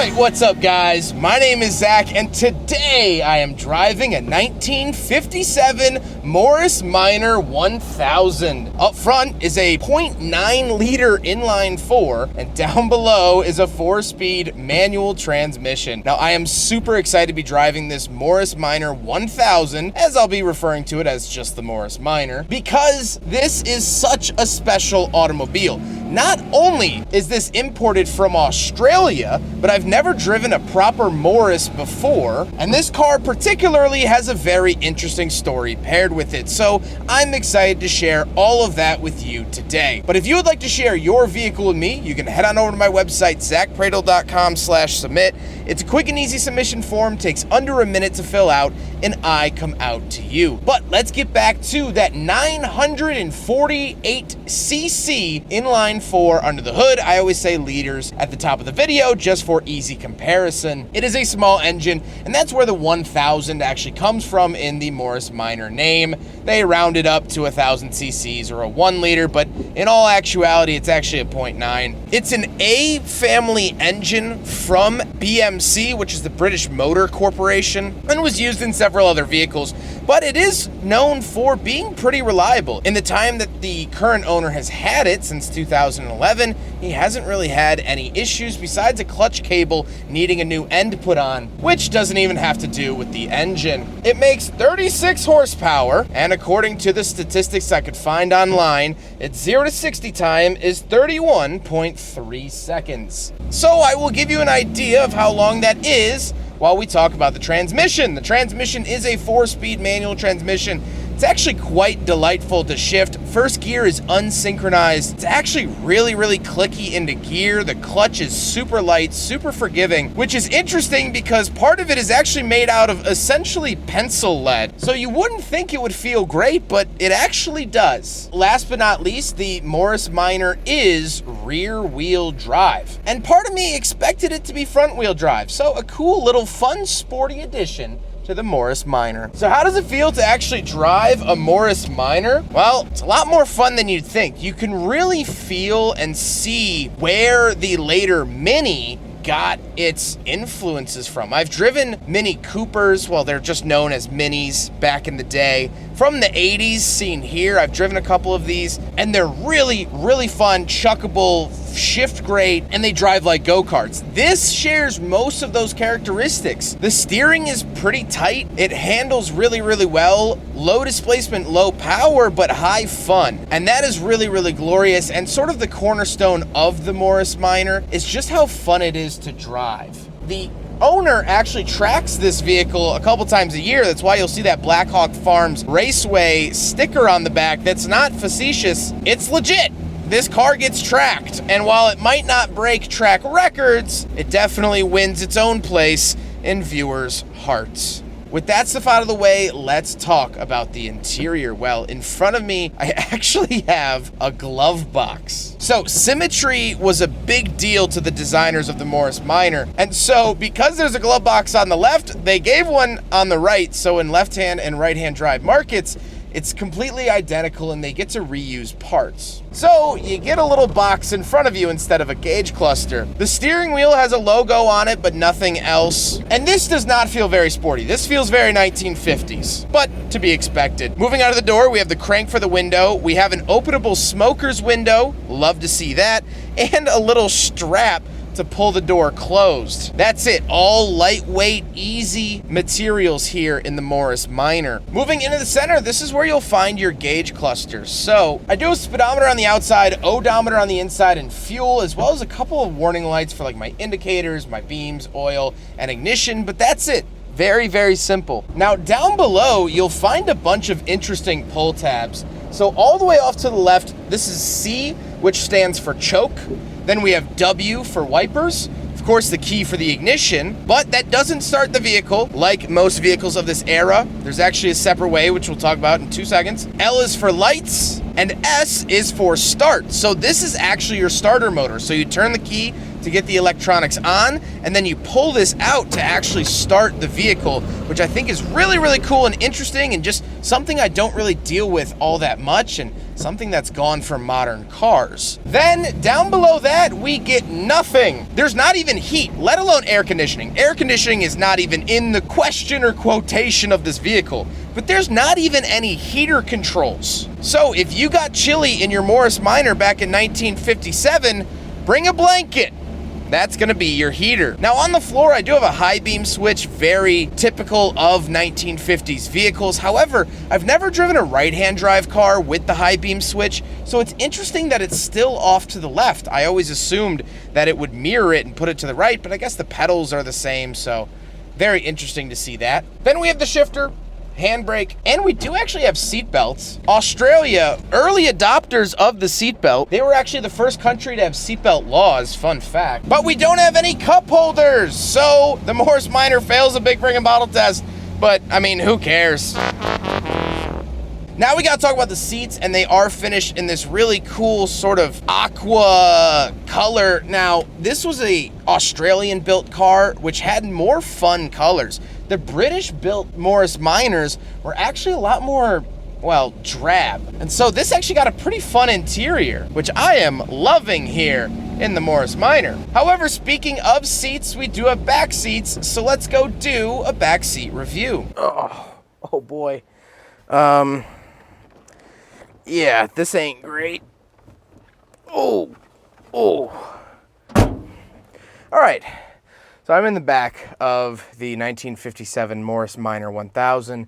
Alright, what's up guys? My name is Zack and today I am driving a 1957 Morris Minor 1000. Up front is a 0.9 liter inline 4 and down below is a 4-speed manual transmission. Now I am super excited to be driving this Morris Minor 1000, as I'll be referring to it as just the Morris Minor, because this is such a special automobile. Not only is this imported from Australia, but I've never driven a proper Morris before, and this car particularly has a very interesting story paired with it, so I'm excited to share all of that with you today. But if you would like to share your vehicle with me, you can head on over to my website, zackpradel.com/submit. It's a quick and easy submission form, takes under a minute to fill out, and I come out to you. But let's get back to that 948cc inline 4 under the hood. I always say liters at the top of the video just for easy comparison. It is a small engine, and that's where the 1000 actually comes from in the Morris Minor name. They round it up to 1000 cc's or a 1 liter, but in all actuality, it's actually a 0.9. It's an A family engine from BMC, which is the British Motor Corporation, and was used in several other vehicles, but it is known for being pretty reliable. In the time that the current owner has had it, since 2011, he hasn't really had any issues besides a clutch cable needing a new end put on, which doesn't even have to do with the engine. It makes 36 horsepower, and according to the statistics I could find online, its 0 to 60 time is 31.3 seconds. So I will give you an idea of how long that is while we talk about the transmission. The transmission is a 4-speed manual transmission. It's actually quite delightful to shift. First gear is unsynchronized. It's actually really clicky into gear. The clutch is super light, super forgiving, which is interesting because part of it is actually made out of essentially pencil lead. So you wouldn't think it would feel great, but it actually does. Last but not least, the Morris Minor is rear wheel drive. And part of me expected it to be front wheel drive. So a cool little fun sporty addition to the Morris Minor. So how does it feel to actually drive a Morris Minor? Well, it's a lot more fun than you'd think. You can really feel and see where the later Mini got its influences from. I've driven Mini Coopers, well, they're just known as Minis back in the day. From the 80s, seen here, I've driven a couple of these, and they're really fun, chuckable, shift great, and they drive like go-karts. This shares most of those characteristics. The steering is pretty tight. It handles really well. Low displacement, low power, but high fun. And that is really glorious, and sort of the cornerstone of the Morris Minor is just how fun it is to drive. The owner actually tracks this vehicle a couple times a year. That's why you'll see that Blackhawk Farms Raceway sticker on the back. That's not facetious, it's legit. This car gets tracked, and while it might not break track records, it definitely wins its own place in viewers' hearts. With that stuff out of the way, let's talk about the interior. Well, in front of me, I actually have a glove box. So symmetry was a big deal to the designers of the Morris Minor. And so because there's a glove box on the left, they gave one on the right. So in left-hand and right-hand drive markets, it's completely identical and they get to reuse parts. So you get a little box in front of you instead of a gauge cluster. The steering wheel has a logo on it, but nothing else. And this does not feel very sporty. This feels very 1950s, but to be expected. Moving out of the door, we have the crank for the window. We have an openable smoker's window. Love to see that. And a little strap to pull the door closed. That's it, all lightweight, easy materials here in the Morris Minor. Moving into the center, this is where you'll find your gauge clusters. So I do a speedometer on the outside, odometer on the inside, and fuel, as well as a couple of warning lights for like my indicators, my beams, oil, and ignition, but that's it. Very simple. Now down below, you'll find a bunch of interesting pull tabs. So all the way off to the left, this is C, which stands for choke. Then we have W for wipers. Of course, the key for the ignition, but that doesn't start the vehicle like most vehicles of this era. There's actually a separate way, which we'll talk about in 2 seconds. L is for lights, and S is for start. So this is actually your starter motor. So you turn the key to get the electronics on, and then you pull this out to actually start the vehicle, which I think is really, really cool and interesting, and just something I don't really deal with all that much, and something that's gone from modern cars. Then down below that, we get nothing. There's not even heat, let alone air conditioning. Air conditioning is not even in the question or quotation of this vehicle, but there's not even any heater controls. So if you got chilly in your Morris Minor back in 1957, bring a blanket. That's gonna be your heater. Now on the floor, I do have a high beam switch, very typical of 1950s vehicles. However, I've never driven a right-hand drive car with the high beam switch, so it's interesting that it's still off to the left. I always assumed that it would mirror it and put it to the right, but I guess the pedals are the same, so very interesting to see that. Then we have the shifter, handbrake, and we do actually have seat belts. Australia, early adopters of the seatbelt. They were actually the first country to have seatbelt laws, fun fact. But we don't have any cup holders, so the Morris Minor fails a big ring and bottle test, but I mean, who cares? Now we gotta talk about the seats, and they are finished in this really cool sort of aqua color. Now, this was a Australian-built car, which had more fun colors. The British-built Morris Minors were actually a lot more, well, drab. And so this actually got a pretty fun interior, which I am loving here in the Morris Minor. However, speaking of seats, we do have back seats, so let's go do a back seat review. Oh boy. Yeah, this ain't great. Oh. All right, so I'm in the back of the 1957 Morris Minor 1000.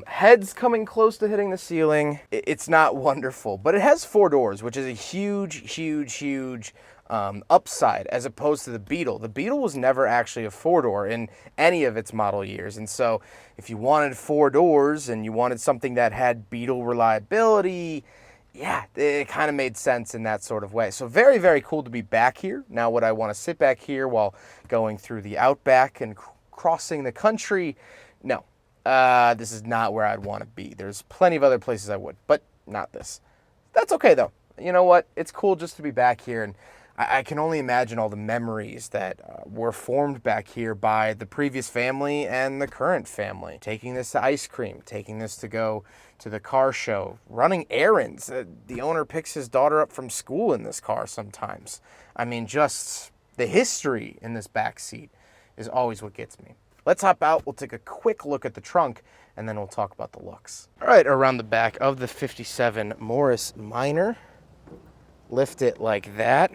Head's coming close to hitting the ceiling. It's not wonderful, but it has 4 doors, which is a huge upside as opposed to the Beetle. The Beetle was never actually a 4-door in any of its model years, and so if you wanted 4 doors and you wanted something that had Beetle reliability, yeah, it kind of made sense in that sort of way. So very, very cool to be back here. Now would I want to sit back here while going through the outback and crossing the country? No, this is not where I'd want to be. There's plenty of other places I would, but not this. That's okay though. You know what? It's cool just to be back here, and I can only imagine all the memories that were formed back here by the previous family and the current family. Taking this to ice cream, taking this to go to the car show, running errands. The owner picks his daughter up from school in this car sometimes. I mean, just the history in this back seat is always what gets me. Let's hop out, we'll take a quick look at the trunk, and then we'll talk about the looks. All right, around the back of the 57 Morris Minor. Lift it like that.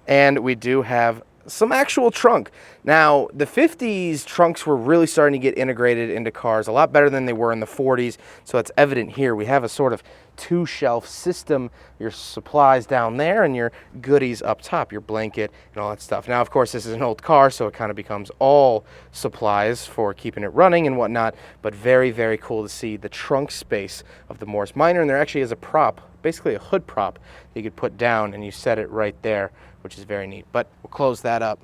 And we do have some actual trunk. Now, the 50s trunks were really starting to get integrated into cars a lot better than they were in the 40s, so it's evident here. We have a sort of 2-shelf system, your supplies down there and your goodies up top, your blanket and all that stuff. Now, of course, this is an old car, so it kind of becomes all supplies for keeping it running and whatnot, but very, very cool to see the trunk space of the Morris Minor, and there actually is a prop, basically a hood prop that you could put down, and you set it right there, which is very neat. But we'll close that up.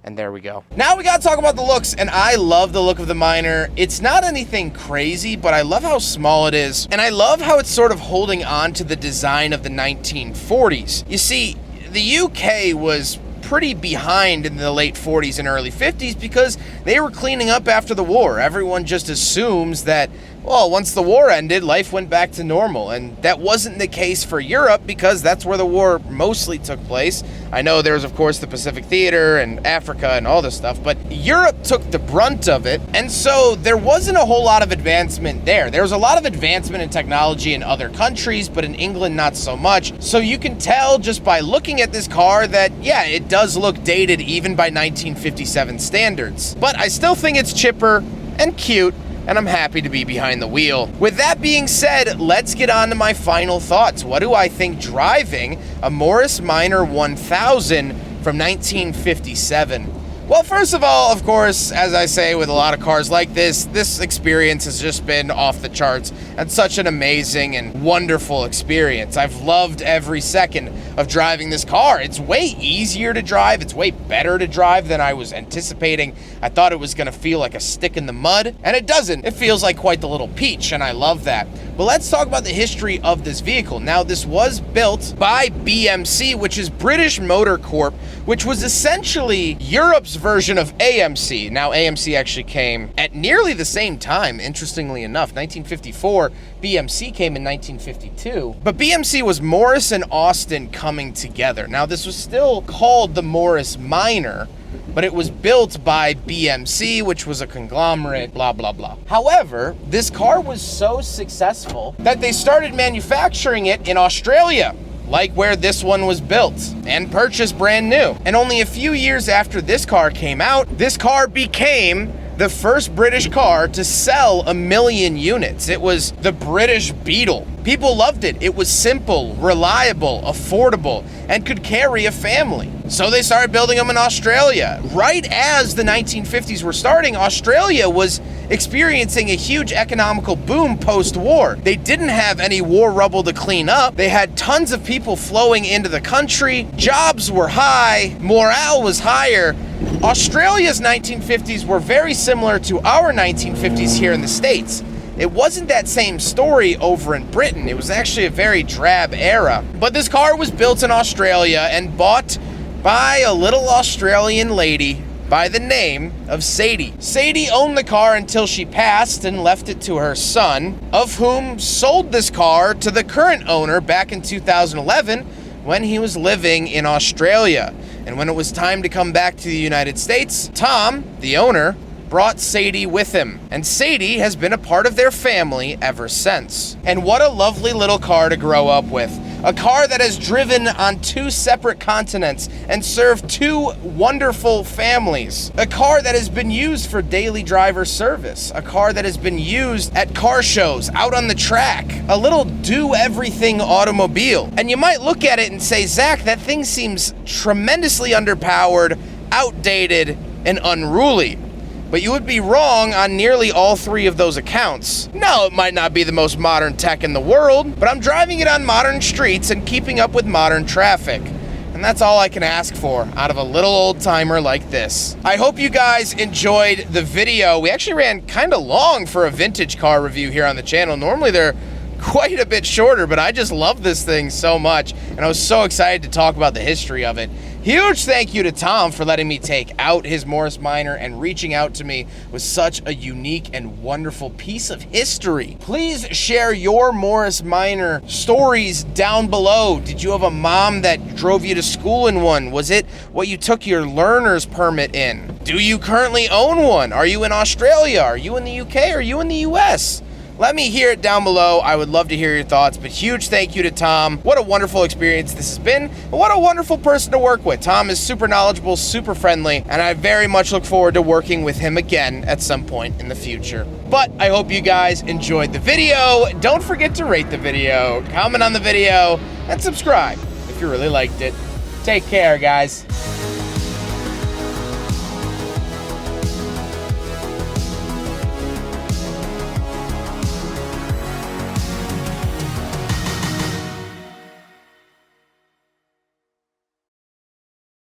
And there we go. Now we gotta talk about the looks, and I love the look of the Minor. It's not anything crazy, but I love how small it is, and I love how it's sort of holding on to the design of the 1940s. You see, the UK was pretty behind in the late 40s and early 50s because they were cleaning up after the war. Everyone just assumes that, well, once the war ended, life went back to normal, and that wasn't the case for Europe because that's where the war mostly took place. I know there was, of course, the Pacific Theater and Africa and all this stuff, but Europe took the brunt of it, and so there wasn't a whole lot of advancement there. There was a lot of advancement in technology in other countries, but in England, not so much. So you can tell just by looking at this car that, yeah, it does look dated even by 1957 standards. But I still think it's chipper and cute, and I'm happy to be behind the wheel. With that being said, let's get on to my final thoughts. What do I think driving a Morris Minor 1000 from 1957? Well, first of all, of course, as I say with a lot of cars like this experience has just been off the charts and such an amazing and wonderful experience. I've loved every second of driving this car. It's way easier to drive. It's way better to drive than I was anticipating. I thought it was going to feel like a stick in the mud, and it doesn't. It feels like quite the little peach, and I love that. But let's talk about the history of this vehicle. Now, this was built by BMC, which is British Motor Corp, which was essentially Europe's version of AMC. Now, AMC actually came at nearly the same time, interestingly enough. 1954, BMC came in 1952. But BMC was Morris and Austin coming together. Now, this was still called the Morris Minor, but it was built by BMC, which was a conglomerate, blah, blah, blah. However, this car was so successful that they started manufacturing it in Australia, like where this one was built, and purchased brand new. And only a few years after this car came out, this car became the first British car to sell 1 million units. It was the British Beetle. People loved it. It was simple, reliable, affordable, and could carry a family. So they started building them in Australia. Right as the 1950s were starting, Australia was experiencing a huge economical boom post-war. They didn't have any war rubble to clean up. They had tons of people flowing into the country. Jobs were high. Morale was higher. Australia's 1950s were very similar to our 1950s here in the States. It wasn't that same story over in Britain. It was actually a very drab era. But this car was built in Australia and bought by a little Australian lady by the name of Sadie. Sadie owned the car until she passed and left it to her son, of whom sold this car to the current owner back in 2011 when he was living in Australia. And when it was time to come back to the United States, Tom, the owner, brought Sadie with him. And Sadie has been a part of their family ever since. And what a lovely little car to grow up with. A car that has driven on 2 separate continents and served 2 wonderful families. A car that has been used for daily driver service. A car that has been used at car shows, out on the track. A little do-everything automobile. And you might look at it and say, Zach, that thing seems tremendously underpowered, outdated, and unruly. But you would be wrong on nearly all 3 of those accounts. No, it might not be the most modern tech in the world, but I'm driving it on modern streets and keeping up with modern traffic. And that's all I can ask for out of a little old timer like this. I hope you guys enjoyed the video. We actually ran kind of long for a vintage car review here on the channel. Normally they're quite a bit shorter, but I just love this thing so much, and I was so excited to talk about the history of it. Huge thank you to Tom for letting me take out his Morris Minor and reaching out to me with such a unique and wonderful piece of history. Please share your Morris Minor stories down below. Did you have a mom that drove you to school in one? Was it what you took your learner's permit in? Do you currently own one? Are you in Australia? Are you in the UK? Are you in the US? Let me hear it down below. I would love to hear your thoughts, but huge thank you to Tom. What a wonderful experience this has been, and what a wonderful person to work with. Tom is super knowledgeable, super friendly, and I very much look forward to working with him again at some point in the future. But I hope you guys enjoyed the video. Don't forget to rate the video, comment on the video, and subscribe if you really liked it. Take care, guys.